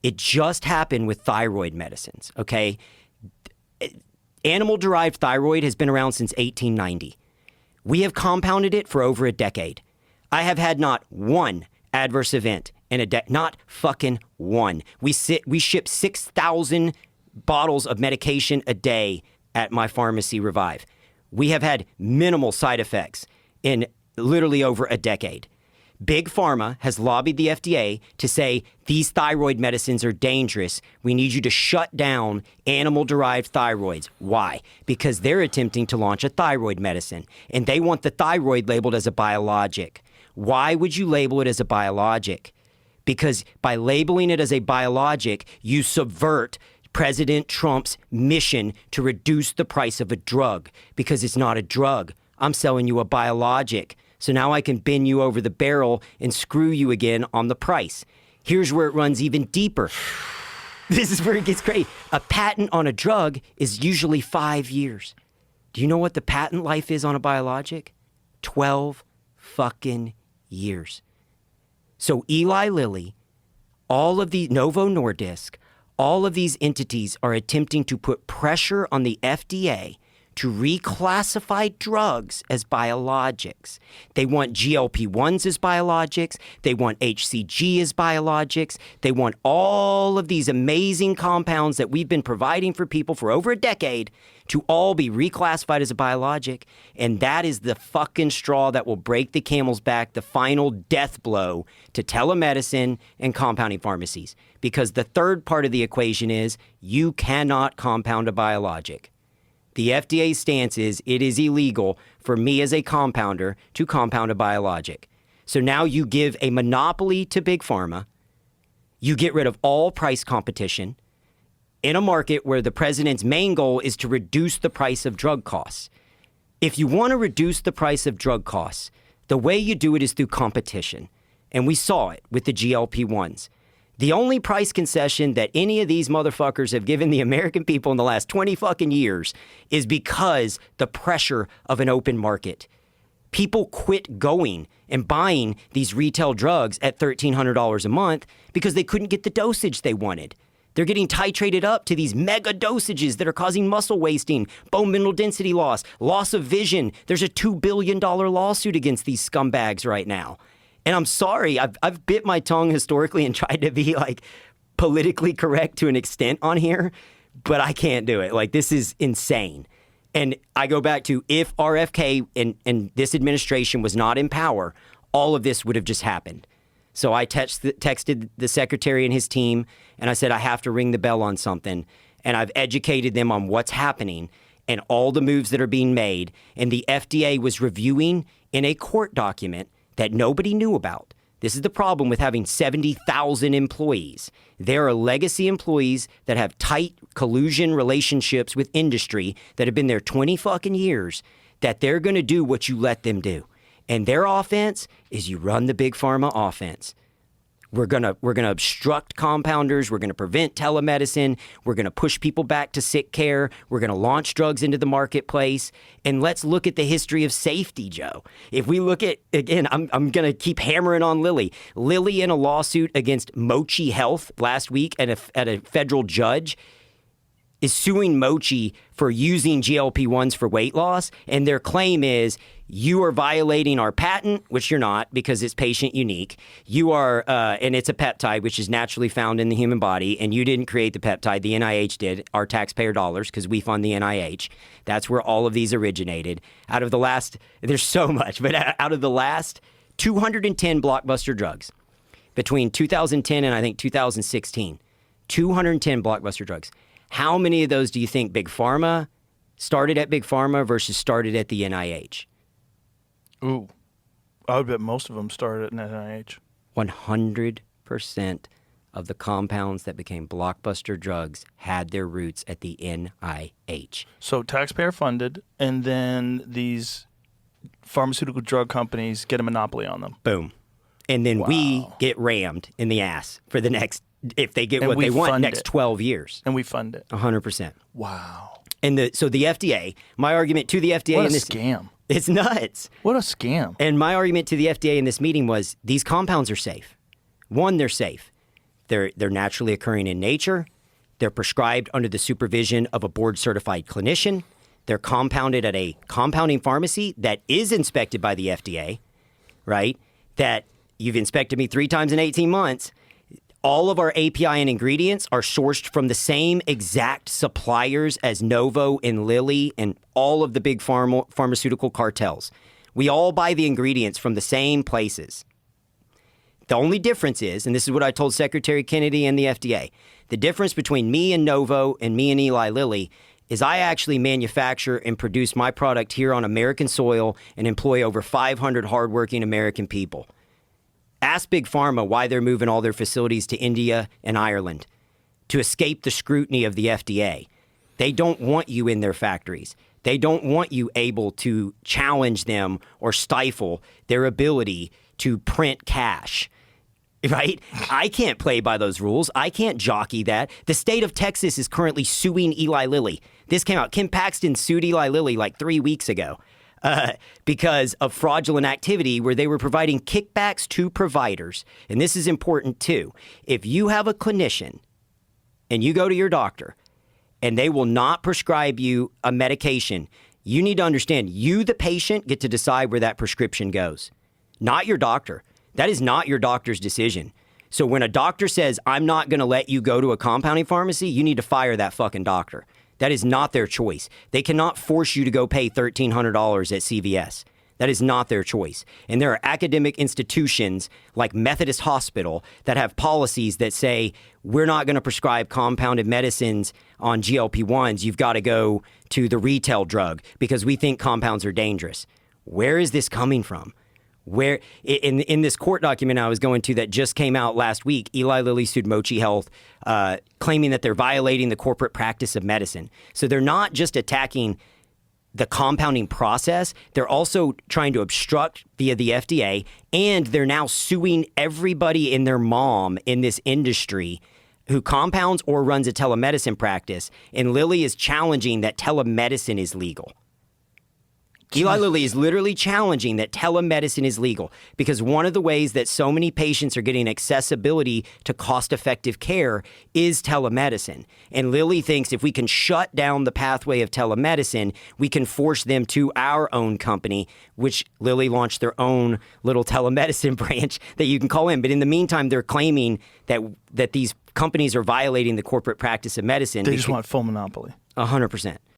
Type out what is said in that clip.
It just happened with thyroid medicines, okay? Animal-derived thyroid has been around since 1890. We have compounded it for over a decade. I have had not one adverse event in a decade, not fucking one. We ship 6,000 bottles of medication a day at my pharmacy, Revive. We have had minimal side effects in literally over a decade. Big Pharma has lobbied the FDA to say these thyroid medicines are dangerous. We need you to shut down animal-derived thyroids. Why? Because they're attempting to launch a thyroid medicine, and they want the thyroid labeled as a biologic. Why would you label it as a biologic? Because by labeling it as a biologic, you subvert President Trump's mission to reduce the price of a drug, because it's not a drug. I'm selling you a biologic. So now I can bend you over the barrel and screw you again on the price. Here's where it runs even deeper. This is where it gets crazy. A patent on a drug is usually 5 years. Do you know what the patent life is on a biologic? 12 fucking years. So Eli Lilly, all of the Novo Nordisk, all of these entities are attempting to put pressure on the FDA to reclassify drugs as biologics. They want GLP-1s as biologics. They want HCG as biologics. They want all of these amazing compounds that we've been providing for people for over a decade to all be reclassified as a biologic. And that is the fucking straw that will break the camel's back, the final death blow to telemedicine and compounding pharmacies. Because the third part of the equation is you cannot compound a biologic. The FDA's stance is it is illegal for me as a compounder to compound a biologic. So now you give a monopoly to Big Pharma. You get rid of all price competition in a market where the president's main goal is to reduce the price of drug costs. If you want to reduce the price of drug costs, the way you do it is through competition. And we saw it with the GLP-1s. The only price concession that any of these motherfuckers have given the American people in the last 20 fucking years is because the pressure of an open market. People quit going and buying these retail drugs at $1,300 a month because they couldn't get the dosage they wanted. They're getting titrated up to these mega dosages that are causing muscle wasting, bone mineral density loss, loss of vision. There's a $2 billion lawsuit against these scumbags right now. And I'm sorry, I've bit my tongue historically and tried to be like politically correct to an extent on here, but I can't do it. Like, this is insane. And I go back to if RFK and this administration was not in power, all of this would have just happened. So I texted the secretary and his team, and I said, I have to ring the bell on something. And I've educated them on what's happening and all the moves that are being made. And the FDA was reviewing in a court document that nobody knew about. This is the problem with having 70,000 employees. There are legacy employees that have tight collusion relationships with industry that have been there 20 fucking years, that they're going to do what you let them do. And their offense is you run the Big Pharma offense. We're gonna obstruct compounders. We're gonna prevent telemedicine. We're gonna push people back to sick care. We're gonna launch drugs into the marketplace. And let's look at the history of safety, Joe. If we look at, again, I'm gonna keep hammering on Lilly. Lilly in a lawsuit against Mochi Health last week at a federal judge is suing Mochi for using GLP-1s for weight loss. And their claim is, you are violating our patent, which you're not because it's patient unique. You are, and it's a peptide, which is naturally found in the human body. And you didn't create the peptide. The NIH did, our taxpayer dollars, because we fund the NIH. That's where all of these originated. Out of the last, there's so much, but out of the last 210 blockbuster drugs between 2010 and I think 2016, 210 blockbuster drugs. How many of those do you think Big Pharma started at Big Pharma versus started at the NIH? Ooh, I would bet most of them started at NIH. 100% of the compounds that became blockbuster drugs had their roots at the NIH. So taxpayer funded, and then these pharmaceutical drug companies get a monopoly on them. Boom. And then we get rammed in the ass for the next, if they get what they want, next 12 years. And we fund it. 100%. Wow. And so the FDA, my argument to the FDA what in this scam. It's nuts. What a scam. And my argument to the FDA in this meeting was these compounds are safe. One, they're safe. They're naturally occurring in nature. They're prescribed under the supervision of a board-certified clinician. They're compounded at a compounding pharmacy that is inspected by the FDA, right? That you've inspected me 3 times in 18 months. All of our API and ingredients are sourced from the same exact suppliers as Novo and Lilly and all of the big pharmaceutical cartels. We all buy the ingredients from the same places. The only difference is, and this is what I told Secretary Kennedy and the FDA, the difference between me and Novo and me and Eli Lilly is I actually manufacture and produce my product here on American soil and employ over 500 hardworking American people. Ask Big Pharma why they're moving all their facilities to India and Ireland to escape the scrutiny of the FDA. They don't want you in their factories. They don't want you able to challenge them or stifle their ability to print cash, right? I can't play by those rules. I can't jockey that. The state of Texas is currently suing Eli Lilly. This came out. Kim Paxton sued Eli Lilly like 3 weeks ago. Because of fraudulent activity where they were providing kickbacks to providers. And this is important too. If you have a clinician and you go to your doctor and they will not prescribe you a medication, you need to understand you, the patient, get to decide where that prescription goes, not your doctor. That is not your doctor's decision. So when a doctor says, I'm not going to let you go to a compounding pharmacy, you need to fire that fucking doctor. That is not their choice. They cannot force you to go pay $1,300 at CVS. That is not their choice. And there are academic institutions like Methodist Hospital that have policies that say, we're not going to prescribe compounded medicines on GLP-1s. You've got to go to the retail drug because we think compounds are dangerous. Where is this coming from? Where in this court document I was going to that just came out last week, Eli Lilly sued Mochi Health, claiming that they're violating the corporate practice of medicine. So they're not just attacking the compounding process, they're also trying to obstruct via the FDA, and they're now suing everybody and their mom in this industry who compounds or runs a telemedicine practice. And Lilly is challenging that telemedicine is legal. Eli Lilly is literally challenging that telemedicine is legal because one of the ways that so many patients are getting accessibility to cost-effective care is telemedicine. And Lilly thinks if we can shut down the pathway of telemedicine, we can force them to our own company, which Lilly launched their own little telemedicine branch that you can call in. But in the meantime, they're claiming that these companies are violating the corporate practice of medicine. They just want full monopoly. 100%.